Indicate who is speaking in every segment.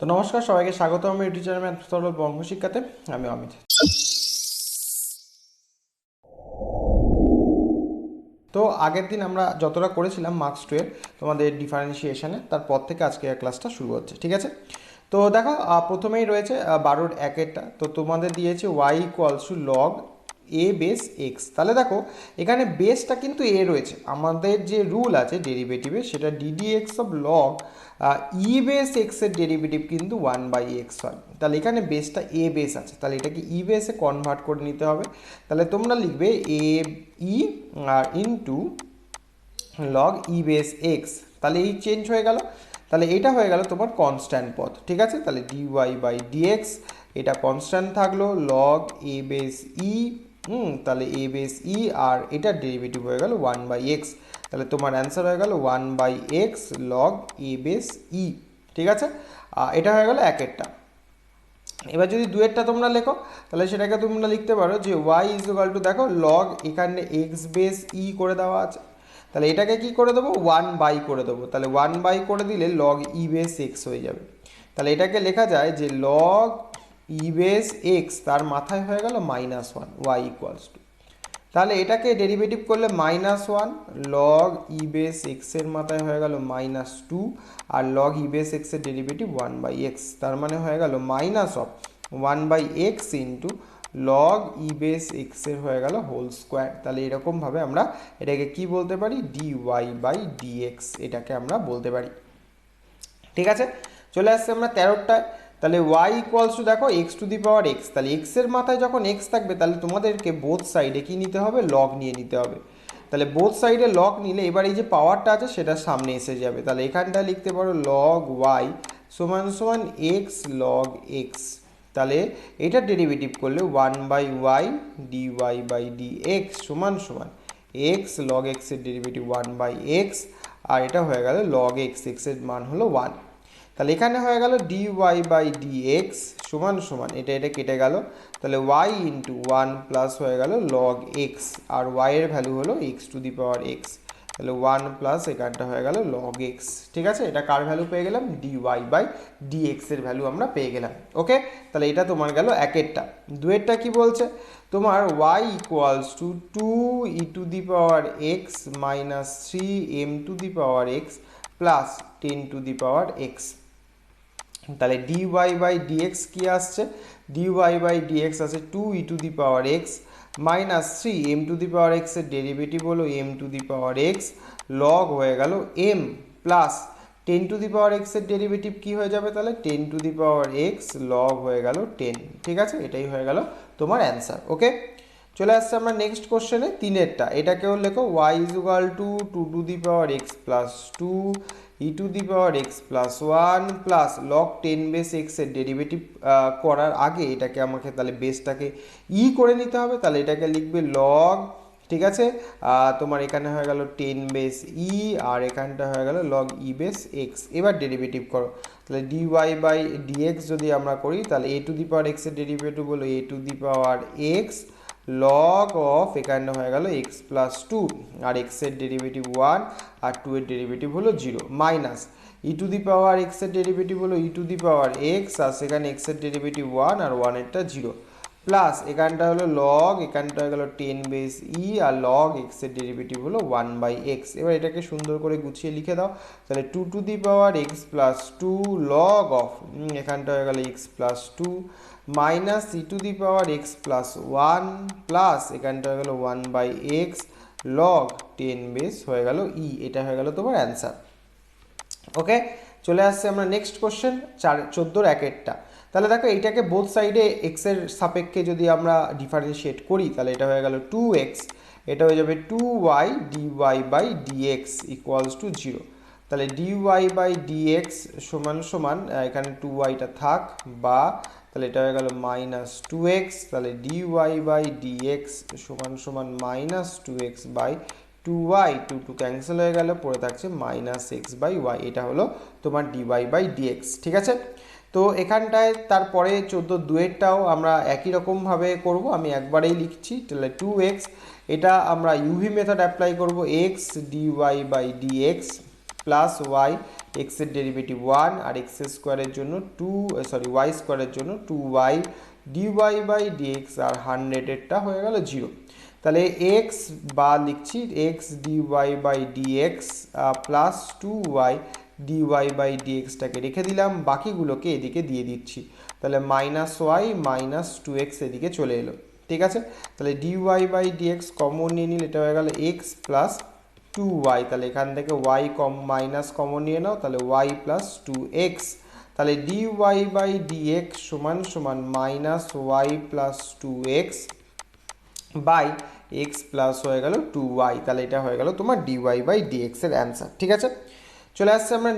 Speaker 1: তো নমস্কার সবাইকে স্বাগত আমার ইউটিউব চ্যানেল ম্যাথ সরল বঙ্গ শিক্ষাতে। আমি অমিত। তো আগের দিন আমরা যতটা করেছিলাম মার্কস 12 তোমাদের ডিফারেন্সিয়েশনে, তারপর থেকে আজকে ক্লাসটা শুরু হচ্ছে, ঠিক আছে? তো দেখো, প্রথমেই রয়েছে 12-র একেরটা। তো তোমাদের দিয়েছে y equals to log a base x. তাহলে দেখো এখানে বেসটা কিন্তু এ রয়েছে, আমাদের যে রুল আছে ডেরিভেটিভে সেটা DD x of log E base এক্সের ডেরিভেটিভ কিন্তু 1/x হয়। তাহলে এখানে বেসটা এ বেস আছে, তাহলে এটাকে ই বেসে কনভার্ট করে নিতে হবে। তাহলে তোমরা লিখবে এ ই আর ইন্টু লগ ই বেস এক্স। তাহলে এই চেঞ্জ হয়ে গেল, তাহলে এটা হয়ে গেল তোমার কনস্ট্যান্ট পদ, ঠিক আছে? তাহলে ডিওয়াই বাই ডিএক্স এটা কনস্ট্যান্ট থাকলো, লগ এ বেস ই, তাহলে এ বেস ই আর এটার ডেরিভেটিভ হয়ে গেল 1/x। তাহলে তোমার অ্যান্সার হয়ে গেল 1/x লগ এ বেস ই, ঠিক আছে? এটা হয়ে গেল একেরটা। এবার যদি দুয়েরটা তোমরা লেখো তাহলে সেটাকে তোমরা লিখতে পারো যে ওয়াই ইজ ইকুয়াল টু, দেখো লগ এখানে এক্স বেস ই করে দেওয়া আছে, তাহলে এটাকে কি করে দেবো 1/, করে দেবো। তাহলে 1/, করে দিলে লগ ই বেস এক্স হয়ে যাবে। তাহলে এটাকে লেখা যায় যে লগ ই বেস এক্স তার মাথায় হয়ে গেল -1, ওয়াই ইকুয়ালস টু, তাহলে এটাকে ডেরিভেটিভ করলে -1 লগ ই বেস এক্সের মাথায় হয়ে গেল -2 আর লগ ই বেস এক্সের ডেরিভেটিভ 1/x, তার মানে হয়ে গেল -1/x ইন্টু লগ ই বেস এক্সের হয়ে গেল হোল স্কোয়ার। তাহলে এরকমভাবে আমরা এটাকে কি বলতে পারি, ডিওয়াই বাই ডিএক্স এটাকে আমরা বলতে পারি, ঠিক আছে? চলে আসছে আমরা 13টায়। তাহলে y ইকুয়ালস টু, দেখো x two the power x, তাহলে এক্সের মাথায় যখন এক্স থাকবে তাহলে তোমাদেরকে বোথ সাইডে কি নিতে হবে, লগ নিয়ে নিতে হবে। তাহলে বোথ সাইডে লগ নিলে এবার এই যে পাওয়ারটা আছে সেটা সামনে এসে যাবে। তাহলে এখানটা লিখতে পারো লগ ওয়াই সমান সমান এক্স লগ এক্স। তাহলে এটার ডেরিভেটিভ করলে 1/y dy by d x সমান সমান এক্স লগ এক্সের ডেরিভেটিভ 1/x আর এটা হয়ে গেল লগ এক্স, এক্সের মান হলো 1। তাহলে এখানে হয়ে গেল ডিওয়াই বাই ডিএক্স সমান সমান এটা এটা কেটে গেল, তাহলে ওয়াই ইন্টু 1 প্লাস হয়ে গেল লগ এক্স আর ওয়াই এর ভ্যালু হলো x two the power x. তাহলে 1 প্লাস এখানটা হয়ে গেল লগ এক্স, ঠিক আছে? এটা কার ভ্যালু পেয়ে গেলাম, ডিওয়াই বাই ডিএক্স এর ভ্যালু আমরা পেয়ে গেলাম। ওকে, তাহলে এটা তোমার গেল একেরটা। দুয়েরটা কি বলছে, তোমার y equals to 2 e to the power x minus 3 m to the power x plus 10 to the power x. তাহলে ডিওয়াই বাই ডিএক্স কি আসছে, ডিওয়াই বাই ডিএক্স আছে 2 e to the power x minus 3 m to the power x এর derivative হলো m to the power x log হয়ে গেল m plus 10 to the power x এর derivative কি হয়ে যাবে, তাহলে 10 to the power x log হয়ে গেল 10, ঠিক আছে? এটাই হয়ে গেল তোমার অ্যান্সার। ওকে, চলে আসছে আমরা নেক্সট কোশ্চেনে তিনেরটা। এটাকেও লেখো y is equal to 2 to the power x plus 2 e to the power x plus 1 plus log 10 base এক্সের ডেরিভেটিভ করার আগে এটাকে আমাকে তাহলে বেসটাকে ই করে নিতে হবে। তাহলে এটাকে লিখবে লগ, ঠিক আছে? তোমার এখানে হয়ে গেল 10 বেস ই আর এখানটা হয়ে গেল লগ ই বেস এক্স। এবার ডেরিভেটিভ করো, তাহলে ডিওয়াই বাই ডিএক্স যদি আমরা করি তাহলে এ টু দি পাওয়ার এক্সের ডেরিভেটিভ হলো a to the power x log of এখানে হয়ে গেল এক্স প্লাস 2 আর এক্সের ডেরিভেটিভ 1 আর 2 এর ডেরিভেটিভ হলো 0 মাইনাস ই টু দি পাওয়ার এক্সের ডেরিভেটিভ হলো ই টু দি পাওয়ার এক্স আর সেখানে এক্সের ডেরিভেটিভ 1 আর 1 এরটা 0 প্লাস এখানটা হলো লগ, এখানটা হয়ে গেল 10 বেস ই আর লগ এক্সের ডেরিভেটিভ হলো 1/x। এবার এটাকে সুন্দর করে গুছিয়ে লিখে দাও, তাহলে 2 to the power x plus 2 log of এখানটা হয়ে গেল x plus 2 minus E to the power x plus 1 plus এখানটা হয়ে গেল 1/x লগ 10 বেস হয়ে গেল ই। এটা হয়ে গেল তোমার অ্যান্সার। ওকে, চলে আসছে আমরা নেক্সট কোশ্চেন 14-র একেরটা। তাহলে দেখো এইটাকে বোথ সাইডে এক্সের সাপেক্ষে যদি আমরা ডিফারেন্সিয়েট করি তাহলে এটা হয়ে গেল 2x, এটা হয়ে যাবে 2y dy by dx equals to 0। তাহলে ডিওয়াই বাই ডিএক্স সমান সমান এখানে 2yটা থাক বা তাহলে এটা হয়ে গেল -2x, তাহলে ডিওয়াই বাই ডিএক্স সমান সমান -2x বাই 2y, 2 ক্যান্সেল হয়ে গেল, পড়ে থাকছে -x/y। এটা হলো তোমার ডিওয়াই বাই ডিএক্স, ঠিক আছে? তো এখানটায় তারপরে 14 আমরা একই রকমভাবে করব, আমি একবারেই লিখছি। তাহলে 2x এটা আমরা ইউভি মেথড অ্যাপ্লাই করব, x dy by dx plus y এক্সের ডেরিভেটিভ 1 আর এক্স স্কোয়ারের জন্য ওয়াই স্কোয়ারের জন্য 2y ডিওয়াই বাই ডিএক্স আর 100-এরটা হয়ে গেল 0। তাহলে এক্স বা লিখছি x dy by dx plus 2y dy by ডিএক্সটাকে রেখে দিলাম, বাকিগুলোকে এদিকে দিয়ে দিচ্ছি। তাহলে -y মাইনাস 2x এদিকে চলে এলো, ঠিক আছে। তাহলে ডিওয়াই বাই ডিএক্স কমন নিয়ে নিলে এটা হয়ে গেল এক্স প্লাস 2y, তাহলে এখান থেকে y মাইনাস কমন নিয়ে নাও, তাহলে y প্লাস 2x। তাহলে ডিওয়াই বাই ডিএক্স সমান সমান -y plus 2x by x plus হয়ে গেল 2y। তাহলে এটা হয়ে গেল তোমার ডিওয়াই বাই ডিএক্স এর অ্যান্সার, ঠিক আছে। চলে আসছে আমরা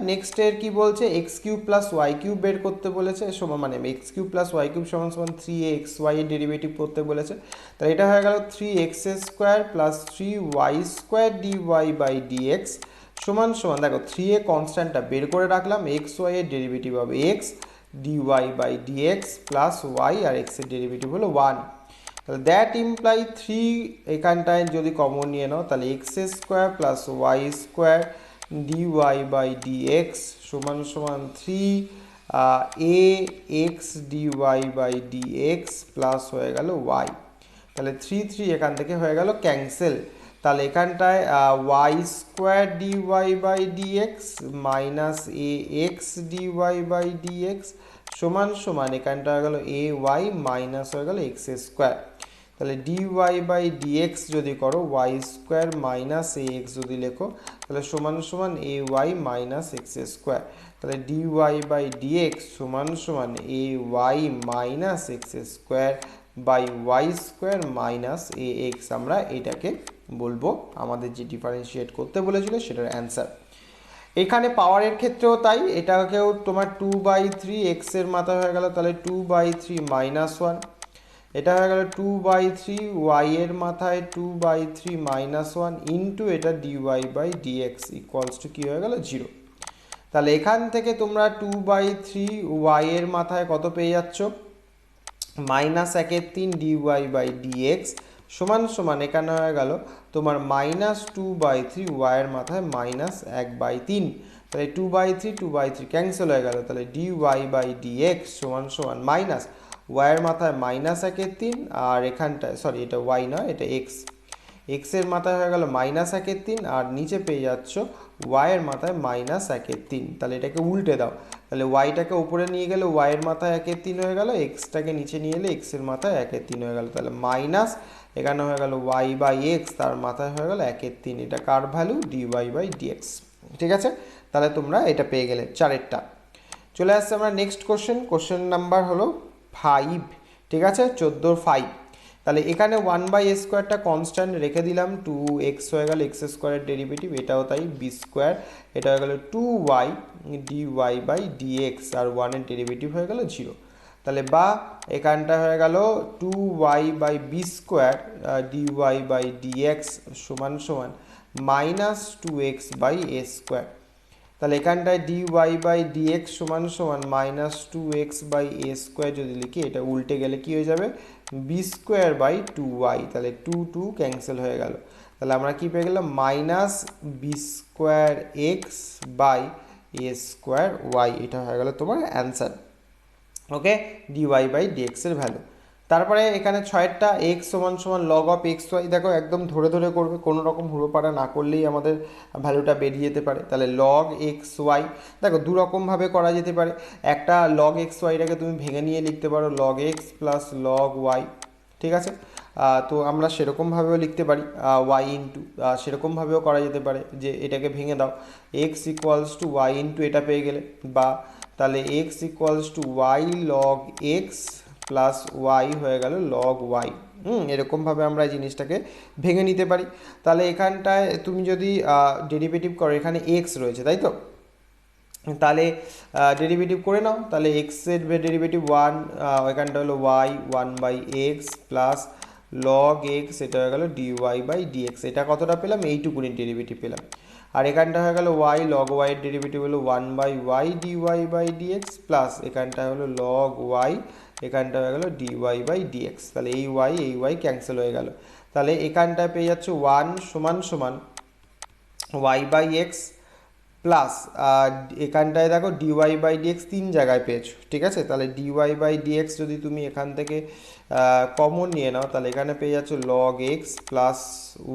Speaker 1: নেক্সটের কি বলছে, x cube plus y cube বের করতে বলেছে, সমান মানে x cube plus y cube সমান সমান 3xy এর ডেরিভেটিভ করতে বলেছে। তাহলে এটা হয়ে গেল 3x square plus 3y square dy by dx সমান সমান, দেখো 3a কনস্ট্যান্টটা বের করে রাখলাম, xy এর ডেরিভেটিভ হবে x dy by dx plus y আর x এর ডেরিভেটিভ হলো 1। তাহলে দ্যাট ইমপ্লাই 3 এখানটায় যদি কমন নিয়ে নাও, তাহলে x square plus y square dy by dx সমান সমান 3 ax dy by dx plus হয়ে গেল y। তাহলে 3 এখান থেকে হয়ে গেল ক্যান্সেল। তাহলে এখানটায় y square dy by dx minus ax dy by dx সমান সমান এখানটা হয়ে গেল ay মাইনাস হয়ে গেল এক্স স্কোয়ার। তাহলে ডিওয়াই বাই ডিএক্স যদি করো ওয়াই স্কোয়ার মাইনাস ax যদি লেখো, তাহলে সমান সমান ay মাইনাস এক্স স্কোয়ার। তাহলে ডিওয়াই বাই ডিএক্স সমান সমান ay minus x square by y square minus ax। আমরা এটাকে বলবো আমাদের যে ডিফারেন্সিয়েট করতে বলেছিল সেটার অ্যান্সার। এখানে পাওয়ারের ক্ষেত্রেও তাই, এটাকেও তোমার 2/3 x এর মাথায় হয়ে গেল, তাহলে 2/3 মাইনাস 1, এটা হয়ে গেল 2/3 y এর মাথায় 2/3 মাইনাস 1 ইন্টু এটা dy by dx equals to কী হয়ে গেল 0। তাহলে এখান থেকে তোমরা 2/3 y এর মাথায় কত পেয়ে যাচ্ছ, -1/3 ডিওয়াই বাই ডিএক্স সমান সমান এখানে হয়ে গেল তোমার -2/3 y এর মাথায় -1/3। তাহলে 2/3 ক্যান্সেল হয়ে গেল, তাহলে ডিওয়াই বাই ডিএক্স সমান সমান মাইনাস y এর মাথায় -1/3 আর এখানটায় সরি এটা y নয় এটা x এর মাথায় হয়ে গেল -1/3 আর নিচে পেয়ে যাচ্ছ y এর মাথায় -1/3। তাহলে এটাকে উল্টে দাও, তাহলে yটাকে উপরে নিয়ে গেলে y এর মাথায় 1/3 হয়ে গেল, xটাকে নিচে নিয়ে এলে x এর মাথায় 1/3 হয়ে গেল, তাহলে মাইনাস এখানে হয়ে গেল y বাই x তার মাথায় হয়ে গেল 1/3, এটা কার ভ্যালু ডিওয়াই বাই ডিএক্স, ঠিক আছে। তাহলে তোমরা এটা পেয়ে গেলে চারেরটা। চলে আসছে আমরা নেক্সট কোশ্চেন নাম্বার হলো 5, ঠিক আছে 14 5। তাহলে এখানে 1/a স্কোয়ারটা কনস্ট্যান্ট রেখে দিলাম, 2x হয়ে গেল এক্স স্কোয়ারের ডেরিভেটিভ, এটাও তাই b স্কোয়ার, এটা হয়ে গেল 2y ডিওয়াই বাই ডিএক্স আর 1 এর ডেরিভেটিভ হয়ে গেল 0। তাহলে বা এখানটা হয়ে গেল 2y by b square dy by dx সমান সমান -2x বাই a স্কোয়ার। তাহলে এখানটায় ডিওয়াই বাই ডিএক্স সমান সমান -2x বাই a স্কোয়ার যদি লিখি, এটা উল্টে গেলে কি হয়ে যাবে বি স্কোয়ার বাই 2y, তাহলে 2 ক্যান্সেল হয়ে গেল। তাহলে আমরা কি পেয়ে গেলাম -b square x by a square y, এটা হয়ে গেল তোমার answer. Okay, dy by dx এর ভ্যালু। তারপরে এখানে 6টা x সমান সমান লগ অফ এক্স ওয়াই, দেখো একদম ধরে ধরে করবে, কোনো রকম হুড়োপাড়া না করলেই আমাদের ভ্যালুটা বেরিয়ে যেতে পারে। তাহলে লগ এক্স ওয়াই, দেখো দু রকমভাবে করা যেতে পারে, একটা লগ এক্স ওয়াইটাকে তুমি ভেঙে নিয়ে লিখতে পারো log x plus log y, ঠিক আছে। তো আমরা সেরকমভাবেও লিখতে পারি ওয়াই ইন্টু, সেরকমভাবেও করা যেতে পারে যে এটাকে ভেঙে দাও x equals to y into এটা পেয়ে গেলে, বা তাহলে x equals to y log x plus y হয়ে গেল লগ ওয়াই। এরকমভাবে আমরা এই জিনিসটাকে ভেঙে নিতে পারি। তাহলে এখানটায় তুমি যদি ডেরিভেটিভ করো, এখানে এক্স রয়েছে তাই তো, তাহলে ডেরিভেটিভ করে নাও, তাহলে এক্সের ডেরিভেটিভ 1, এখানটা হলো Y 1/x plus log x, এটা হয়ে গেল ডিওয়াই বাই ডিএক্স, এটা কতটা পেলাম এইটুকুনি ডেরিভেটিভ পেলাম। আর এখানটা হয়ে গেল ওয়াই লগ ওয়াই এর ডেরিভেটিভ হলো 1/y dy by dx plus এখানটা হলো লগ ওয়াই, এখানটা হয়ে গেল ডিওয়াই বাই ডিএক্স। তাহলে এই ওয়াই ক্যান্সেল হয়ে গেল। তাহলে এখানটায় পেয়ে যাচ্ছে 1 সমান সমান ওয়াই বাই এক্স প্লাস এখানটায় দেখো ডিওয়াই বাই ডিএক্স 3 জায়গায় পেয়েছো, ঠিক আছে। তাহলে ডিওয়াই বাই ডিএক্স যদি তুমি এখান থেকে কমন নিয়ে নাও তাহলে এখানে পেয়ে যাচ্ছ লগ এক্স প্লাস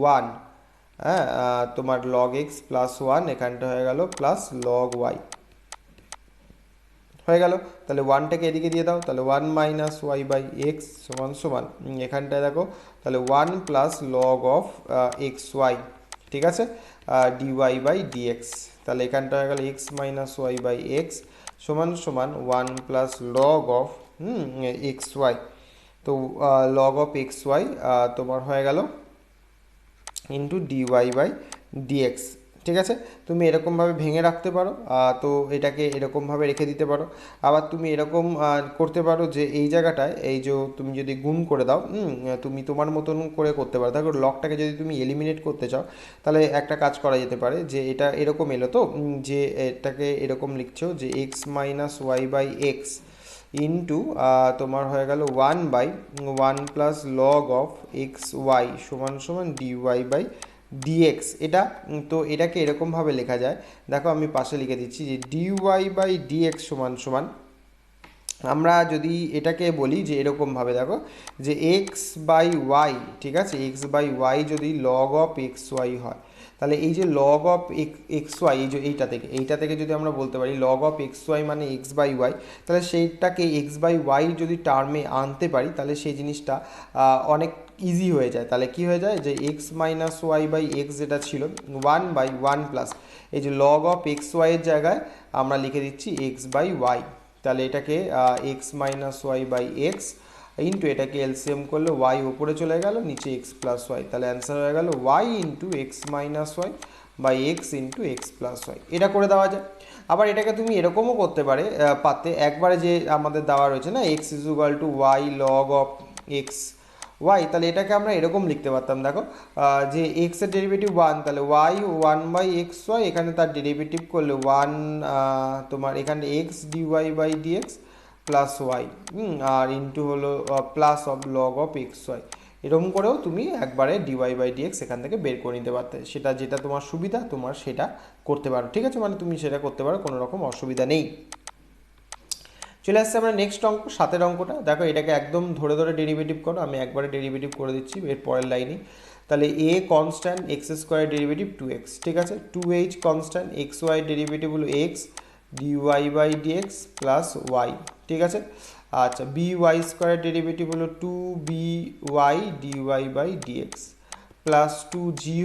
Speaker 1: ওয়ান। হ্যাঁ, তোমার লগ এক্স প্লাস ওয়ান এখানটা হয়ে গেল প্লাস লগ ওয়াই হয়ে গেল। তাহলে ওয়ানটাকে এদিকে দিয়ে দাও, তাহলে one minus y by x সমান সমান এখানটায় দেখো তাহলে one plus log of x y, ঠিক আছে, ডিওয়াই বাই ডিএক্স। তাহলে এখানটা হয়ে গেল x minus y by x সমান সমান one plus log of x y. তো লগ অফ এক্স ওয়াই তোমার হয়ে গেল ইন্টু ডিওয়াই বাই ডিএক্স, ঠিক আছে। তুমি এরকমভাবে ভেঙে রাখতে পারো, তো এটাকে এরকমভাবে রেখে দিতে পারো। আবার তুমি এরকম করতে পারো যে এই জায়গাটায় এই যে তুমি যদি গুণ করে দাও, তুমি তোমার মতন করে করতে পারো। দেখো লগটাকে যদি তুমি এলিমিনেট করতে চাও তাহলে একটা কাজ করা যেতে পারে যে এটা এরকম এলো তো, যে এটাকে এরকম লিখছো যে x minus y by x into তোমার হয়ে গেল one by one plus log of x y সমান সমান ডিওয়াই বাই ডিএক্স। এটা তো এটাকে এরকমভাবে লেখা যায়, দেখো আমি পাশে লিখে দিচ্ছি যে ডিওয়াই বাই ডিএক্স সমান সমান, আমরা যদি এটাকে বলি যে এরকমভাবে দেখো যে এক্স বাই ওয়াই, ঠিক আছে, এক্স বাই ওয়াই যদি লগ অফ এক্স ওয়াই হয় তাহলে এই যে লগ অফ এক্স ওয়াই এই যে এইটা থেকে যদি আমরা বলতে পারি লগ অফ এক্স ওয়াই মানে এক্স বাই ওয়াই, তাহলে সেইটাকে এক্স বাই ওয়াই যদি টার্মে আনতে পারি তাহলে সেই জিনিসটা অনেক ইজি হয়ে যায়। তাহলে কি হয়ে যায় যে x minus y by x যেটা ছিল ওয়ান বাই ওয়ান প্লাস এই যে লগ অফ এক্স ওয়াইয়ের জায়গায় আমরা লিখে দিচ্ছি এক্স বাই ওয়াই। তাহলে এটাকে x minus y by x into এটাকে এলসিএম করলে ওয়াই ওপরে চলে গেল, নিচে এক্স প্লাস ওয়াই, তাহলে অ্যান্সার হয়ে গেল y into x minus y by x into x plus y. এটা করে দেওয়া যায়। আবার এটাকে তুমি এরকমও করতে পারতে একবারে যে আমাদের দেওয়া রয়েছে না x is equal to y log of x y, তাহলে এটাকে আমরা এরকম লিখতে পারতাম, দেখো যে এক্স এর ডেরিভেটিভ ওয়ান, তাহলে y one by x y, এখানে তার ডেরিভেটিভ করলে ওয়ান তোমার এখানে x dy by dx plus y, আর ইন্টু হলো plus of log of x y. এরকম করেও তুমি একবারে ডিওয়াই বাই ডিএক্স এখান থেকে বের করে নিতে পারতে, সেটা যেটা তোমার সুবিধা তোমার সেটা করতে পারো, ঠিক আছে, মানে তুমি সেটা করতে পারো, কোনো রকম অসুবিধা নেই। চলে আসছে আমরা নেক্সট অঙ্ক, সাতের অঙ্কটা। দেখো এটাকে একদম ধরে ধরে ডেরিভেটিভ করো, আমি একবারে ডেরিভেটিভ করে দিচ্ছি এর পরের লাইনে। তাহলে a constant x square derivative two x, ঠিক আছে, two h constant x y derivative হলো x dy by dx plus y, ঠিক আছে। আচ্ছা বি ওয়াই স্কোয়ার ডেরিভেটিভ হলো two b y dy by dx plus two g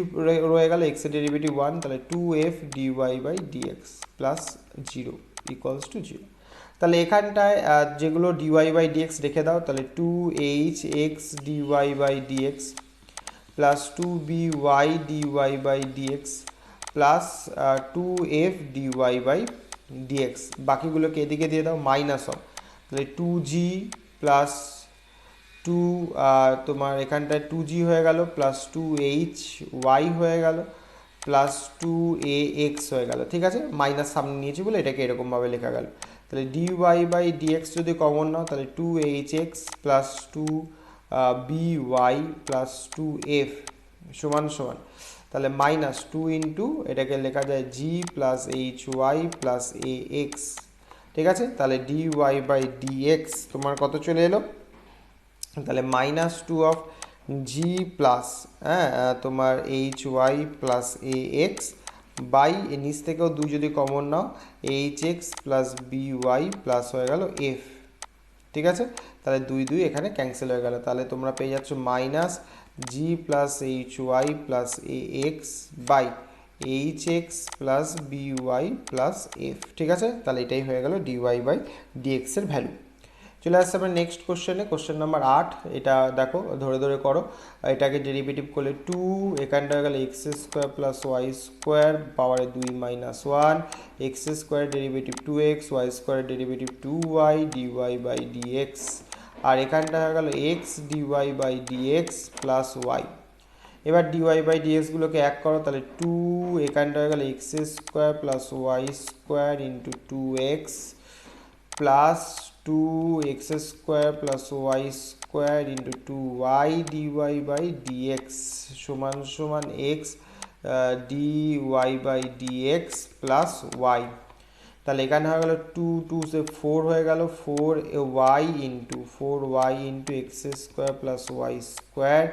Speaker 1: রয়ে গেল এক্সের ডেরিভেটিভ ওয়ান, তাহলে two f dy by dx plus zero equals to zero. তাহলে এখানটায় যেগুলো ডিওয়াই বাই ডিএক্স রেখে দাও, তাহলে two h x dy by dx plus two b y dy by dx plus two f dy by dx. বাকিগুলোকে এদিকে দিয়ে দাও মাইনাস অফ, তাহলে টু জি প্লাস টু তোমার এখানটায় টু জি হয়ে গেল প্লাস টু এইচ ওয়াই হয়ে গেল প্লাস টু এ এক্স হয়ে গেল, ঠিক আছে, মাইনাস সামনে নিয়েছি বলে এটাকে এরকমভাবে লেখা গেল। তাহলে ডিওয়াই বাই ডিএক্স যদি কমন নাও তাহলে two h x plus two b y plus two f সমান সমান, তাহলে মাইনাস টু ইন্টু এটাকে লেখা যায় g plus h y plus a x, ঠিক আছে। তাহলে ডিওয়াই বাই ডিএক্স তোমার কত চলে এলো, তাহলে minus two of g plus তোমার h y plus a x by নিচ থেকেও দুই যদি কমন নাও h x plus b y plus হয়ে গেল এফ, ঠিক আছে। তাহলে দুই দুই এখানে ক্যান্সেল হয়ে গেল, তাহলে তোমরা পেয়ে যাচ্ছ minus g plus h y plus a x by h x plus b y plus f, ঠিক আছে। তাহলে এটাই হয়ে গেল ডিওয়াই বাই ডিএক্সের ভ্যালু। চলে আসছে আমরা নেক্সট কোশ্চেনে, কোশ্চেন নাম্বার 8। এটা দেখো ধরে ধরে করো, এটাকে ডেরিভেটিভ করলে টু এখানটা হয়ে গেল x square plus y square পাওয়ারে দুই minus one, x square derivative two x y square derivative two y dy by dx, আর এখানটা হয়ে গেল x dy by dx plus y. এবার ডিওয়াই বাই ডিএক্সগুলোকে এক করো, তাহলে টু এখানটা হয়ে গেল x square plus y square into two x plus two x square plus y square into two y dy by dx সমান সমান x d y by d x plus y. তাহলে এখানে হয়ে গেল 2 2 হয়ে গেল 4y into x square plus y square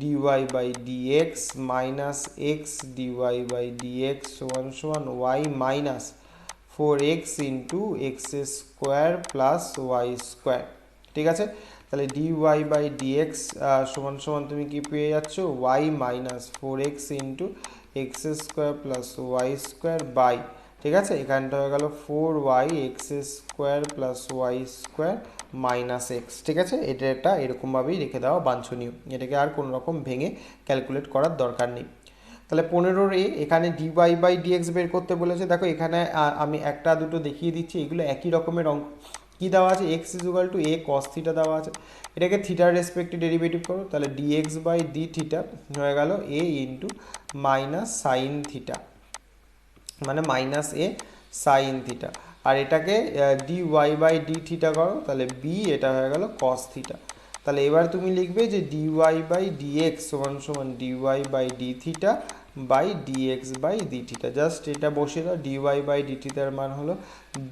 Speaker 1: dy by dx minus x dy by dx সমান সমান y minus 4x into x square plus y square. ঠিক আছে, তাহলে ডিওয়াই বাই ডিএক্স সমান সমান তুমি কি পেয়ে যাচ্ছ y minus 4x into x square plus y square by, ঠিক আছে, এখানটা হয়ে গেল 4y x square plus y square minus x. ঠিক আছে, এটা এরকমভাবেই রেখে দেওয়া বাঞ্ছনীয়, এটাকে আর কোনো রকম ভেঙে ক্যালকুলেট করার দরকার নেই। তাহলে 15 এখানে ডিওয়াই বাই ডিএক্স বের করতে বলেছে। দেখো এখানে আমি একটা দুটো দেখিয়ে দিচ্ছি, এগুলো একই রকমের অঙ্ক। কী দেওয়া আছে, এক্স ইজুয়াল টু এ কস থিটা দেওয়া আছে, এটাকে থিটার রেসপেক্টে ডেরিভেটিভ করো, তাহলে ডিএক্স বাই ডি থিটা হয়ে গেল a into minus sine theta, মানে মাইনাস এ সাইন থিটা। আর এটাকে d y by d theta করো, তাহলে বি এটা হয়ে গেল কস থিটা। তাহলে এবার তুমি লিখবে যে d y by d x সমান সমান d y by d theta by d x by d theta. Just এটা বসিয়ে দাও, ডি ওয়াই বাই ডি থিটার মান হলো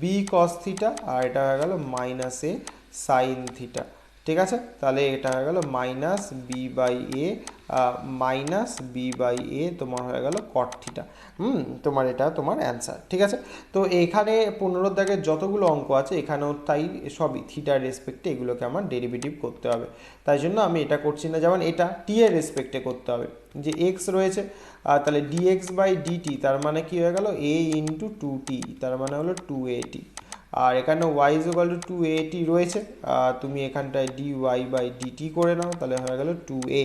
Speaker 1: বি কস থিটা, আর এটা হয়ে গেল মাইনাস এ সাইন থিটা। ঠিক আছে, তাহলে এটা হয়ে গেল মাইনাস বি বাই এ তোমার হয়ে গেল কট থিটা। তোমার এটা তোমার অ্যান্সার। ঠিক আছে, তো এখানে 15 দাগের যতগুলো অঙ্ক আছে এখানেও তাই, সবই থিটার রেসপেক্টে এগুলোকে আমার ডেরিভেটিভ করতে হবে। তাই জন্য আমি এটা করছি না, যেমন এটা টি এর রেসপেক্টে করতে হবে, যে এক্স রয়েছে তাহলে ডিএক্স বাই ডিটি তার মানে কি হয়ে গেল এ ইন্টু 2t, তার মানে হলো 2at। আর এখানে y is equal two 2at রয়েছে, তুমি এখানটায় dy বাই dt করে নাও, তাহলে হয়ে গেল 2a।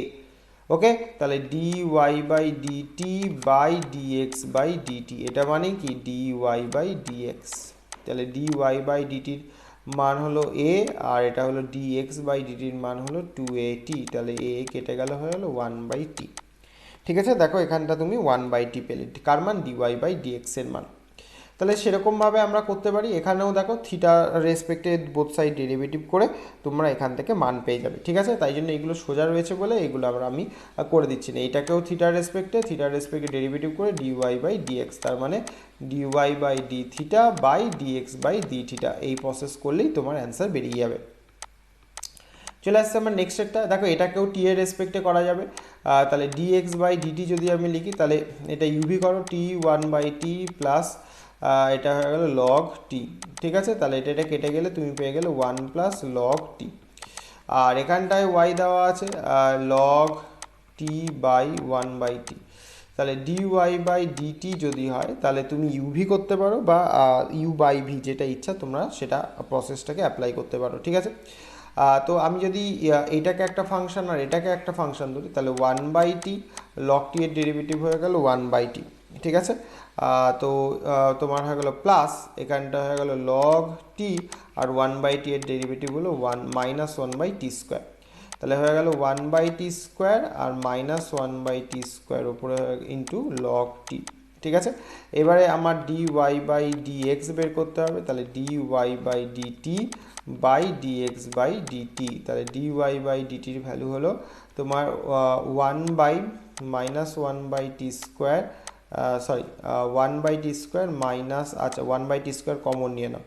Speaker 1: ওকে, তাহলে dy by dt by dx by dt, এটা মানে কি dy বাই dx। তাহলে dy বাই dtর মান হলো a, আর এটা হলো dx বাই dtর মান হলো 2at, তাহলে a কেটে গেল হয়ে গেল 1/t। ঠিক আছে, দেখো এখানটা তুমি 1/t পেলে, কার মান dy বাই dx এর মান। তাহলে সেরকমভাবে আমরা করতে পারি, এখানেও দেখো থিটা রেসপেক্টে বোথ সাইড ডেরিভেটিভ করে তোমরা এখান থেকে মান পেয়ে যাবে। ঠিক আছে, তাই জন্য এগুলো সোজা রয়েছে বলে এগুলো আমি করে দিচ্ছি না, এটাকেও থিটার রেসপেক্টে ডেরিভেটিভ করে ডিওয়াই বাই ডিএক্স, তার মানে dy by d theta by dx by d theta, এই প্রসেস করলেই তোমার অ্যান্সার বেরিয়ে যাবে। চলে আসছে আমার নেক্সট একটা, দেখো এটাকেও টি এর রেসপেক্টে করা যাবে। তাহলে ডিএক্স বাই ডিটি যদি আমি লিখি, তাহলে এটা ইউভি করো, টি 1/t প্লাস এটা হয়ে গেল লগ টি। ঠিক আছে, তাহলে এটা কেটে গেলে তুমি পেয়ে গেলে 1 প্লাস লগ টি। আর এখানটায় ওয়াই দেওয়া আছে লগ টি বাই 1/t, তাহলে ডি ওয়াই বাই ডিটি যদি হয় তাহলে তুমি ইউভি করতে পারো, বা ইউ বাই ভি, যেটা ইচ্ছা তোমরা সেটা প্রসেসটাকে অ্যাপ্লাই করতে পারো। ঠিক আছে, তো আমি যদি এটাকে একটা ফাংশন আর এটাকে একটা ফাংশন ধরি, তাহলে 1/t লগ টি এর ডেরিভেটিভ হয়ে গেল 1/t। ঠিক আছে, তো তোমার হয়ে গেল প্লাস এখানটা হয়ে গেল লগ টি, আর 1/t এর ডেরিভেটিভ হলো 1 মাইনাস 1/t স্কোয়ার, তাহলে হয়ে গেল 1/t স্কোয়ার আর মাইনাস 1/t স্কোয়ার উপরে ইন্টু লগ টি। ঠিক আছে, এবারে আমার dy বাই dx বের করতে হবে, তাহলে dy by dt by dx by dt, তাহলে dy বাই dtর ভ্যালু হলো তোমার 1 by minus 1/t square, sorry 1/t square minus, আচ্ছা 1/t স্কোয়ার কমন নিয়ে নাও,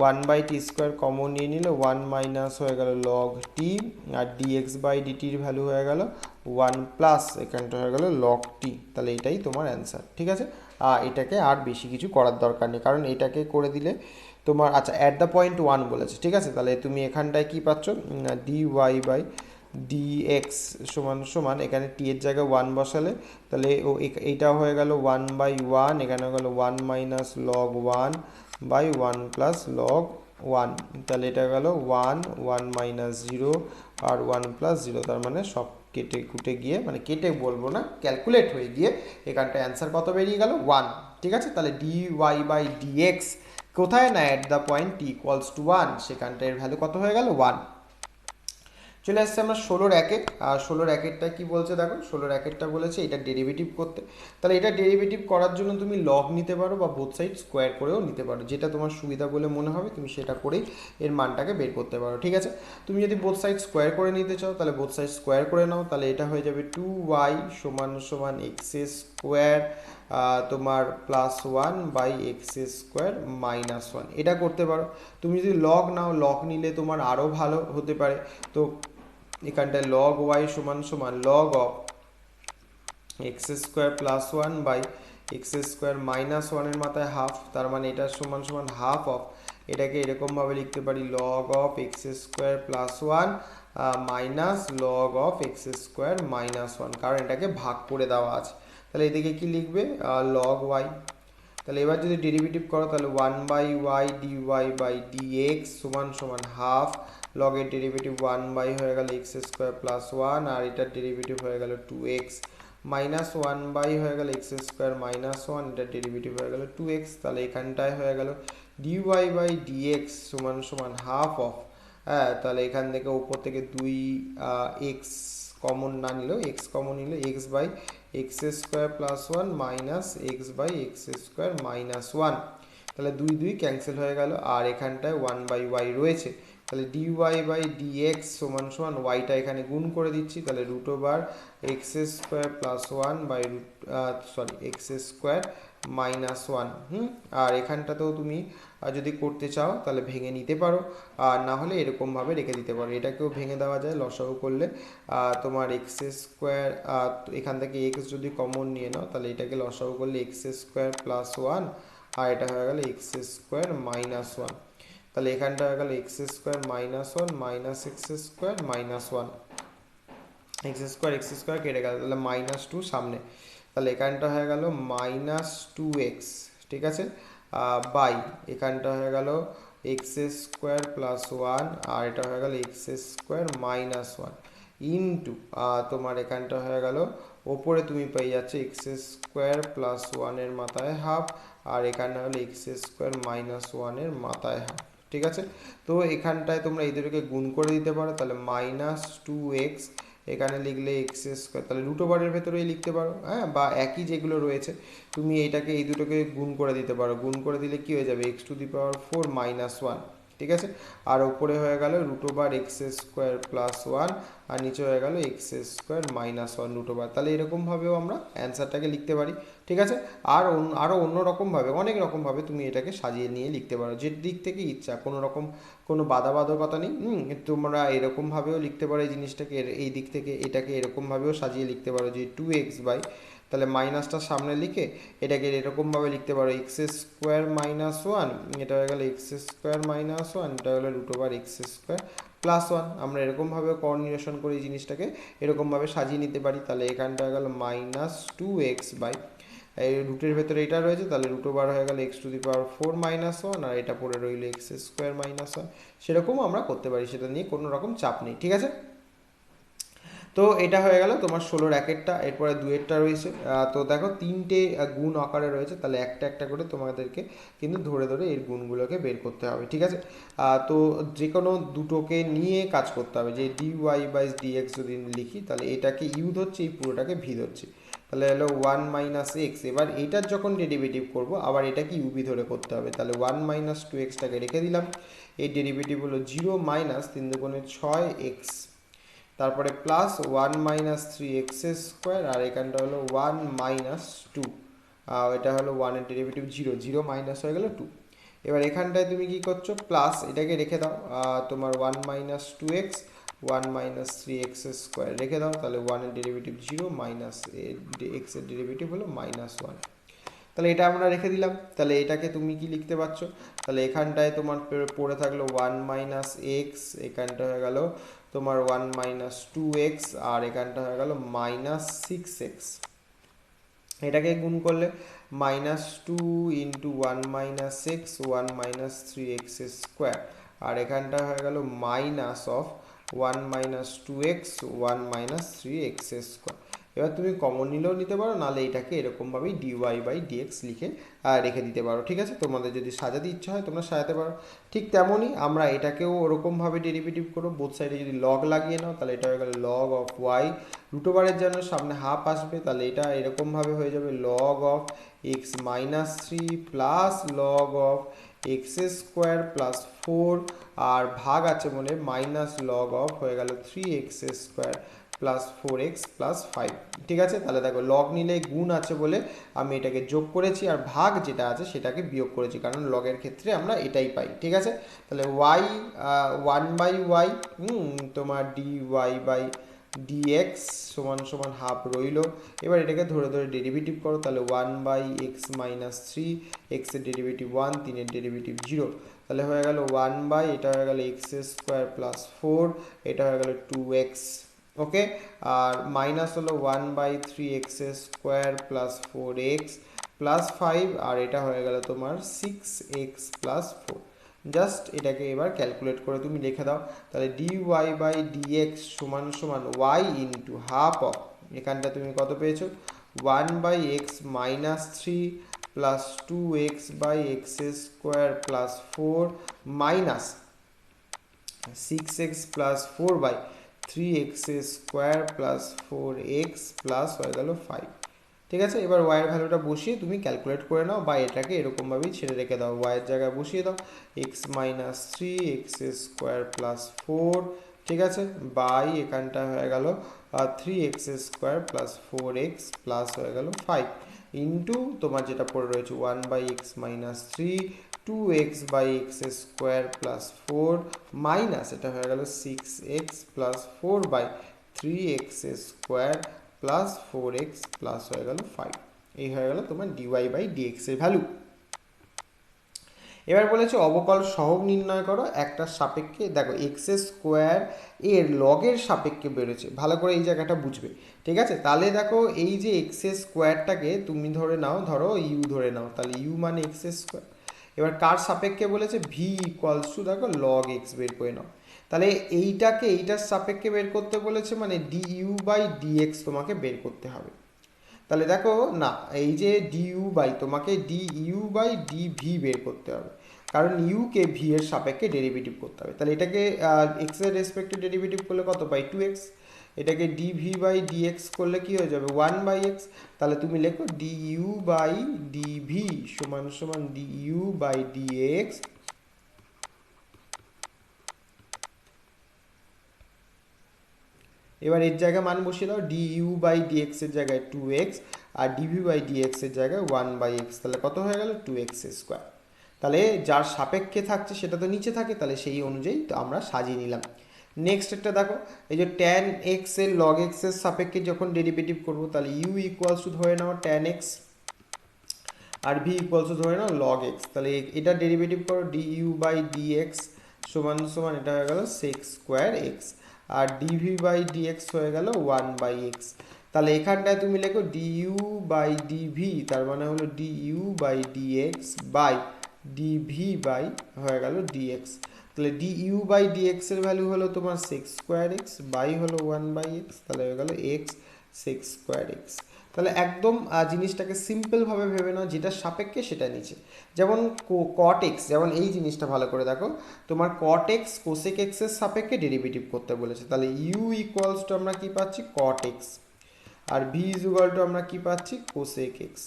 Speaker 1: 1/t স্কোয়ার কমন নিয়ে নিলে 1 মাইনাস হয়ে গেল লগ টি, আর dx বাই ডিটির ভ্যালু হয়ে গেল 1 প্লাস এখানটা হয়ে গেল লগ টি, তাহলে এটাই তোমার অ্যান্সার। ঠিক আছে, এটাকে আর বেশি কিছু করার দরকার নেই, কারণ এটাকে করে দিলে তোমার, আচ্ছা অ্যাট দ্য পয়েন্ট 1 বলেছে। ঠিক আছে, তাহলে তুমি এখানটায় কি পাচ্ছ, dy বাই dx সমান সমান এখানে টি এর জায়গায় 1 বসালে, তাহলে এইটা হয়ে গেল 1/1, এখানে হয়ে গেল 1 minus log 1 by 1 plus log 1, তাহলে এটা গেল 1 মাইনাস 0 আর 1 প্লাস 0, তার মানে সব কেটে কুটে গিয়ে, মানে কেটে বলবো না, ক্যালকুলেট হয়ে গিয়ে এখানটা অ্যান্সার কত বেরিয়ে গেল 1। ঠিক আছে, তাহলে dy বাই dx কোথায় না at the point t equals to 1, সেখানটা এর ভ্যালু কত হয়ে গেল 1। চলে আসছে আমরা 16 একে। আর 16 একেরটা কি বলছে দেখো, 16 একেরটা বলেছে এটা ডেরিভেটিভ করতে। তাহলে এটা ডেরিভেটিভ করার জন্য তুমি লগ নিতে পারো বা বোথ সাইড স্কোয়ার করেও নিতে পারো, যেটা তোমার সুবিধা বলে মনে হবে তুমি সেটা করেই এর মানটাকে বের করতে পারো। ঠিক আছে, তুমি যদি বোথ সাইড স্কোয়ার করে নিতে চাও তাহলে বোথ সাইড স্কোয়ার করে নাও, তাহলে এটা হয়ে যাবে 2y সমান সমান এক্স স্কোয়ার তোমার +1/x² এটা করতে পারো। তুমি যদি লগ নাও, লগ নিলে তোমার আরও ভালো হতে পারে। তো এখানটায় লগ y সমান সমান লগ অফ x² +1/x² এর হাফ, তার মানে এটা সমান সমান হাফ অফ, এটাকে এরকমভাবে লিখতে পারি log of x² +1 minus log of x²-1, কারণ এটাকে ভাগ করে দেওয়া আছে। তাহলে এদিকে কি লিখবে, লগ y। তাহলে এবার যদি ডেরিভেটিভ করো তাহলে 1/y dy/dx সমান সমান হাফ, লগের ডেরিভেটিভ 1 হয়ে গেল x² +1, আর এটার ডেরিভেটিভ হয়ে গেল 2x, মাইনাস 1 হয়ে গেল x²-1, এটার ডেরিভেটিভ হয়ে গেল 2x। তাহলে এখানটায় হয়ে গেল dy/dx সমান সমান হাফ অফ, হ্যাঁ তাহলে এখান থেকে উপর থেকে 2x কমন না নিলেও x কমন নিলে x/x² +1 মাইনাস x/x²-1, তাহলে 2 ক্যান্সেল হয়ে গেল, আর এখানটায় 1/y রয়েছে। তাহলে dy/dx সমান সমান ওয়াইটা এখানে গুণ করে দিচ্ছি, তাহলে x² +1 আর এখানটাতেও তুমি যদি করতে চাও তাহলে ভেঙে নিতে পারো, আর না হলে এরকমভাবে রেখে দিতে পারো, এটাকেও ভেঙে দেওয়া যায় লসাগু করলে। তোমার x² এখান থেকে x যদি কমন নিয়ে নাও তাহলে এটাকে লসাগু করলে x² +1, আর এটা হয়ে গেল x²-1, তাহলে এখানটা হয়ে গেল x²-1 মাইনাস x²-1, x² কেটে গেল, তাহলে -2 সামনে, তাহলে এখানটা হয়ে গেল -2x, ঠিক আছে, বাই এখানটা হয়ে গেল x² +1, আর এটা হয়ে গেল x²-1 ইন্টু তোমার এখানটা হয়ে গেল ওপরে তুমি পেয়ে যাচ্ছে x² +1 এর মাথায় হাফ, আর এখানে হলো x²-1 এর মাথায় হাফ। ঠিক আছে, তো এখানটায় তোমরা এই দুটোকে গুণ করে দিতে পারো, তাহলে -2x এখানে লিখলে x², তাহলে রুট ওভারের ভেতরেই লিখতে পারো, হ্যাঁ, বা একই যেগুলো রয়েছে তুমি এইটাকে এই দুটোকে গুণ করে দিতে পারো, গুণ করে দিলে কি হয়ে যাবে x⁴ -1, ঠিক আছে, আর ওপরে হয়ে গেল √x² +1, আর নিচে হয়ে গেল x²-1 রুট ওভার। তাহলে এরকমভাবেও আমরা অ্যান্সারটাকে লিখতে পারি। ঠিক আছে, আর আরও অন্য রকমভাবে অনেক রকমভাবে তুমি এটাকে সাজিয়ে নিয়ে লিখতে পারো, যে দিক থেকে ইচ্ছা, কোনো বাধাবাধকতা নেই। তোমরা এরকমভাবেও লিখতে পারো এই জিনিসটাকে, এই দিক থেকে এটাকে এরকমভাবেও সাজিয়ে লিখতে পারো যে 2x বাই, তাহলে মাইনাসটা সামনে লিখে এটাকে এরকমভাবে লিখতে পারো x²-1, এটা হয়ে গেল x²-1, এটা হলো √x²+1। আমরা এরকমভাবে নিরসন করে এই জিনিসটাকে এরকমভাবে সাজিয়ে নিতে পারি। তাহলে এখানটা হয়ে গেল -2x বাই, এই রুটের ভেতরে এটা রয়েছে, তাহলে √, হয়ে গেল x⁴ -1, আর এটা পড়ে রইল x²-1, সেরকম আমরা করতে পারি, সেটা নিয়ে কোনো রকম চাপ নেই। ঠিক আছে, তো এটা হয়ে গেল তোমার 16 একেরটা। এরপরে 2এরটা রয়েছে। তো দেখো তিনটে গুণ আকারে রয়েছে, তাহলে একটা একটা করে তোমাদেরকে কিন্তু ধরে ধরে এর গুণগুলোকে বের করতে হবে। ঠিক আছে, তো যে কোনো দুটোকে নিয়ে কাজ করতে হবে, যে dy/dx যদি লিখি তাহলে এটাকে ইউ ধরছি, এই পুরোটাকে ভি ধরছি, তাহলে হলো 1 - x। এবার এইটার যখন ডেরিভেটিভ করব আবার এটাকে ইউবি ধরে করতে হবে, তাহলে 1 - 2xটাকে রেখে দিলাম, এই ডেরিভেটিভ হলো 0 - 3 × 6x, তারপরে +1 - 3x², আর এখানটা হলো 1 - 2, এটা হলো 1 এর ডেরিভেটিভ 0, 0 মাইনাস হয়ে গেল 2। এবার এখানটায় তুমি কি করছো, প্লাস এটাকে রেখে দাও, তোমার 1 - 2x 1 - 3x² রেখে দাও, তাহলে 1 এর ডেরিভেটিভ 0 মাইনাস x এর ডেরিভেটিভ হলো -1, তাহলে এটা আমরা রেখে দিলাম। তাহলে এটাকে তুমি কি লিখতে পারছো, তাহলে এখানটায় তোমার পড়ে থাকলো 1 - x, এখানটা হয়ে গেল তোমার 1 - 2x, আর এখানটা হয়ে গেল -6x, এটাকে গুণ করলে -2 × 1 - x 1 - 3x², আর এখানটা হয়ে গেল -1 - 2x 1 - 3x²। এবার তুমি কমন নিলেও নিতে পারো, নাহলে এটাকে এরকমভাবেই ডিওয়াই বাই ডিএক্স লিখে রেখে দিতে পারো। ঠিক আছে, তোমাদের যদি সাজাতে ইচ্ছা হয় তোমরা সাজাতে পারো। ঠিক তেমনই আমরা এটাকেও ওরকমভাবে ডেরিভেটিভ করো, বোথ সাইডে যদি লগ লাগিয়ে নাও তাহলে এটা হয়ে গেল লগ অফ ওয়াই, রুট ওভারের জন্য সামনে হাফ আসবে, তাহলে এটা এরকমভাবে হয়ে যাবে log of x minus three plus log of x square plus four, আর ভাগ আছে বলে মাইনাস লগ অফ হয়ে গেল three x square plus four x plus five. ঠিক আছে, তাহলে দেখো লগ নিলে গুণ আছে বলে আমি এটাকে যোগ করেছি, আর ভাগ যেটা আছে সেটাকে বিয়োগ করেছি, কারণ লগের ক্ষেত্রে আমরা এটাই পাই। ঠিক আছে, তাহলে ওয়াই ওয়ান বাই ওয়াই তোমার ডি ওয়াই বাই ডিএক্স সমান সমান হাফ রইল। এবার এটাকে ধরে ধরে ডেরিভেটিভ করো, তাহলে one by x minus three, এক্সের ডেরিভেটিভ ওয়ান, তিনের ডেরিভেটিভ জিরো, তাহলে হয়ে গেল ওয়ান বাই এটা হয়ে গেল এক্স স্কোয়ার প্লাস ফোর, এটা হয়ে গেল টু এক্স। ওকে, আর মাইনাস হলো one by three x square plus four x plus five, আর এটা হয়ে গেল তোমার six x plus four. Just এটাকে এবার ক্যালকুলেট করে তুমি লিখে দাও, তাহলে ডি ওয়াই বাই ডিএক্স সমান সমান ওয়াই ইন্টু হাফ অফ, এখানটা তুমি কত পেয়েছো, one by x minus three plus two x by x square plus four minus six x plus four by three x square plus four x plus হয়ে গেল five. ঠিক আছে, এবার ওয়াইয়ের ভ্যালুটা বসিয়ে তুমি ক্যালকুলেট করে নাও, বা এটাকে এরকমভাবেই ছেড়ে রেখে দাও, ওয়াইয়ের জায়গায় বসিয়ে দাও x minus three x square plus four, ঠিক আছে, বাই এখানটা হয়ে গেল three x square plus four x plus হয়ে গেল ফাইভ, ইন্টু তোমার যেটা পড়ে রয়েছে one by x minus three two x by x square plus four minus এটা হয়ে গেল six x plus four by three x square plus four x plus হয়ে গেল ফাইভ। এই হয়ে গেল তোমার ডিওয়াই বাই ডিএক্স এর ভ্যালু। এবার বলেছে অবকল সহগ নির্ণয় করো একটা সাপেক্ষে। দেখো এক্স স্কোয়ার এর লগের সাপেক্ষে বেরোচ্ছে, ভালো করে এই জায়গাটা বুঝবে। ঠিক আছে, তাহলে দেখো এই যে এক্স স্কোয়ারটাকে তুমি ধরে নাও, ধরো ইউ ধরে নাও, তাহলে ইউ মানে এক্স স্কোয়ার। এবার কার সাপেক্ষে বলেছে, ভি ইকুয়ালস টু দেখো লগ এক্স বের করে নাও, তাহলে এইটাকে এইটার সাপেক্ষে বের করতে বলেছে, মানে ডি ইউ বাই ডিএক্স তোমাকে বের করতে হবে। তাহলে দেখো না, এই যে ডি ইউ বাই তোমাকে d u by d v বের করতে হবে, কারণ ইউকে ভি এর সাপেক্ষে ডেরিভেটিভ করতে হবে। তাহলে এটাকে এক্স এর রেসপেক্টে ডেরিভেটিভ করলে কত পাই, টু এক্স। এটাকে d v by d x করলে কি হয়ে যাবে, ওয়ান বাই এক্স। তাহলে তুমি লেখো d u by d v সমান সমান d u by d x এবার এর জায়গায় মান বসিয়ে দাও, d u by d x এর জায়গায় টু এক্স আর ডিভি বাই ডি এক্স এর জায়গায় ওয়ান বাই এক্স, তাহলে কত হয়ে গেল টু এক্স স্কোয়ার। তাহলে যার সাপেক্ষে থাকছে সেটা তো নিচে থাকে, তাহলে সেই অনুযায়ী তো আমরা সাজিয়ে নিলাম। নেক্সট একটা দেখো, এই যে ট্যান এক্স এর লগ এক্স এর সাপেক্ষে যখন ডেরিভেটিভ করবো, তাহলে ইউ ইকুয়ালস টু ধরে নাও ট্যান এক্স আর ভি ইকুয়ালস টু ধরে নাও লগ এক্স, তাহলে এটা ডেরিভেটিভ করো d u by d x সমান সমান এটা হয়ে গেল সেক্স স্কোয়ার এক্স, আর ডিভি বাই ডিএক্স হয়ে গেল ওয়ান বাই এক্স। তাহলে এখানটায় তুমি লেখো ডি ইউ বাই ডিভি, তার মানে হলো d u by dx by dv by হয়ে গেল ডিএক্স। তাহলে ডি ইউ বাই ডিএক্স এর ভ্যালু হলো তোমার সেক্স স্কোয়ার এক্স বাই হলো ওয়ান বাই এক্স, তাহলে হয়ে গেল এক্স সেক্স স্কোয়ার এক্স। তাহলে একদম জিনিসটাকে সিম্পলভাবে ভেবে নাও, যেটা সাপেক্ষে সেটা নিচে। যেমন কট এক্স, যেমন এই জিনিসটা ভালো করে দেখো, তোমার কট এক্স কোসেক এক্সের সাপেক্ষে ডেরিভেটিভ করতে বলেছে, তাহলে ইউ ইকুয়ালস টু আমরা কি পাচ্ছি কট এক্স, আর ভি ইজ ইকুয়াল টু আমরা কি পাচ্ছি কোসেক এক্স।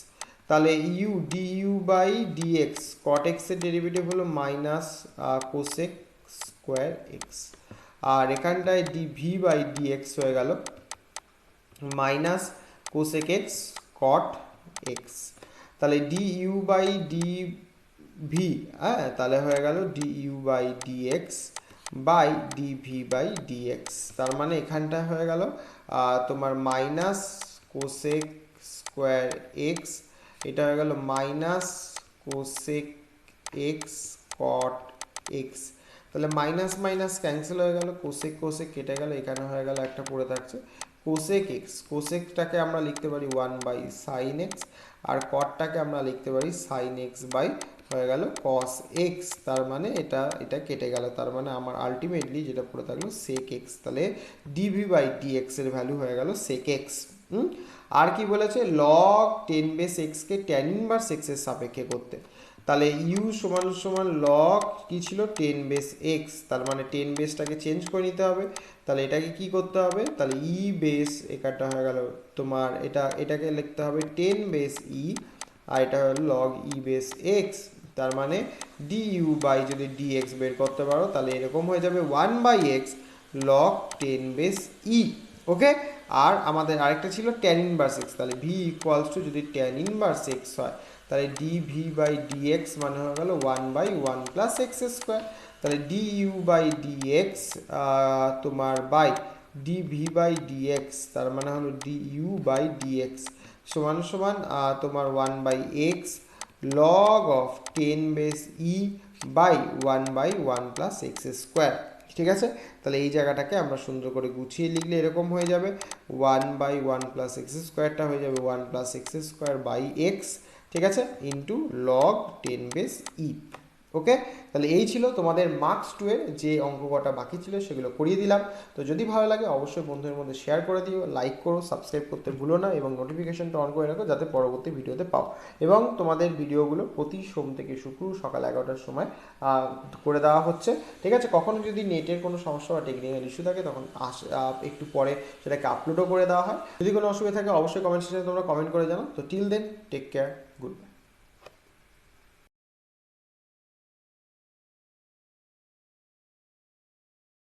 Speaker 1: তাহলে u d u by d x, cot এক্সের ডেরিভেটিভ হলো মাইনাস কোসেক স্কোয়ার এক্স, আর এখানটায় d v by d x হয়ে গেল minus cosec x cot x. তাহলে d u by d v, হ্যাঁ, তাহলে হয়ে গেল d u by d x by d v by d x, তার মানে এখানটা হয়ে গেল তোমার মাইনাস কোসেক স্কোয়ার এক্স, এটা হয়ে গেল minus cosec x cot x. তাহলে মাইনাস মাইনাস ক্যান্সেল হয়ে গেল, কোসেক কোসেক কেটে গেল, এখানে হয়ে গেল একটা পড়ে থাকছে কোসেক এক্স। কোসেকটাকে আমরা লিখতে পারি ওয়ান বাই সাইন এক্স, আর কটটাকে আমরা লিখতে পারি সাইন এক্স বাই হয়ে গেল কস এক্স, তার মানে এটা কেটে গেল, তার মানে আমার আলটিমেটলি যেটা পড়ে থাকলো সেক এক্স। তাহলে ডিভি বাই ডি এক্স এর ভ্যালু হয়ে গেল সেক এক্স। হুম, আর কি বলেছে, লগ 10 বেস এক্সকে ট্যান ইনভার্স এক্সের সাপেক্ষে করতে। তাহলে ইউ সমান সমান লগ কি ছিল 10 বেস এক্স, তার মানে 10 বেসটাকে চেঞ্জ করে নিতে হবে। তাহলে এটাকে কি করতে হবে, তাহলে ই বেস একারটা হয়ে গেল তোমার, এটাকে লিখতে হবে 10 বেস ই, আর এটা হলো লগ ই বেস এক্স। তার মানে ডি ইউ বাই যদি ডি এক্স বের করতে পারো তাহলে এরকম হয়ে যাবে 1/x লগ 10 বেস ই। ওকে, আর আমাদের আরেকটা ছিল ট্যান ইনভার্স এক্স, তাহলে ভি ইকুয়ালস টু যদি ট্যান ইনভার্স এক্স হয় তাহলে d v by d x মানে হয়ে গেল 1/1 প্লাস এক্স স্কোয়ার। তাহলে d u by d x তোমার by d v by d x, তার মানে হলো d u by d x সমান সমান তোমার 1/x log of 10 base e by 1/1 plus x square. ঠিক আছে, তাহলে এই জায়গাটাকে আমরা সুন্দর করে গুছিয়ে লিখলে এরকম হয়ে যাবে 1/1 প্লাস এক্স স্কোয়ারটা হয়ে যাবে 1 plus x square by x, ঠিক আছে, into log 10 base e. Okay, তাহলে এই ছিল তোমাদের মার্কস 2 এর যে অঙ্ক কটা বাকি ছিল সেগুলো করিয়ে দিলাম। তো যদি ভালো লাগে অবশ্যই বন্ধুদের মধ্যে শেয়ার করে দিও, লাইক করো, সাবস্ক্রাইব করতে ভুলো না এবং নোটিফিকেশনটা অন করে রাখো যাতে পরবর্তী ভিডিওতে পাও। এবং তোমাদের ভিডিওগুলো প্রতি সোম থেকে শুক্র সকাল 11টার সময় করে দেওয়া হচ্ছে। ঠিক আছে, কখনো যদি নেটের কোনো সমস্যা বা টেকনিক্যাল ইস্যু থাকে তখন একটু পরে সেটাকে আপলোডও করে দেওয়া হয়। যদি কোনো অসুবিধা থাকে অবশ্যই কমেন্ট সেকশনে তোমরা কমেন্ট করে জানাও। তো till then take care, good.